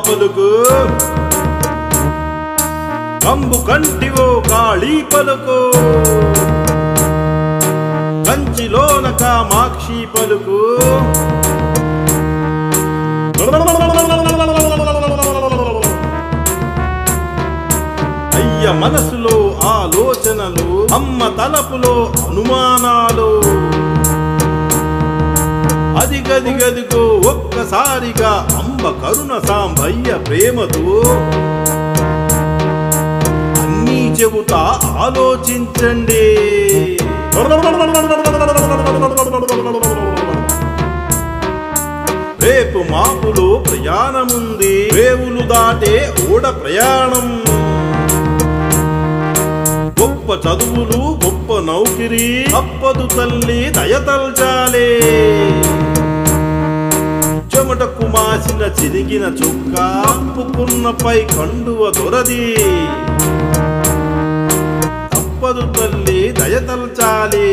పలుకు కంబు కంటివో కాళీ పలుకు కంచిలోన కామాక్షి పలుకు అయ్య మనసులో ఆలోచనలు అమ్మ తలపులో అనుమానాలు అదిగదిగదిగో ఒక్కసారిగా అంబ కరుణ సాంబయ్య ప్రేమతో అన్నీ చెబుతా ఆలోచించండి. రేపు మాపులో ప్రయాణముంది రేవులు దాటే ఓడ ప్రయాణం గొప్ప చదువులు గొప్ప నౌకిరి తప్పదు తల్లి దయతల్చాలే చెమటకు మాసిన చిరిగిన చుక్క అప్పుకున్నపై కండువ దొరది తప్పదు తల్లి దయతల్చాలి.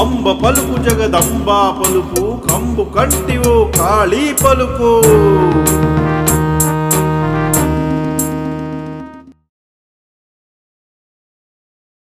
అంబ పలుకు జగదంబా పలుకు కంబు కంటివో కాళీ పలుకు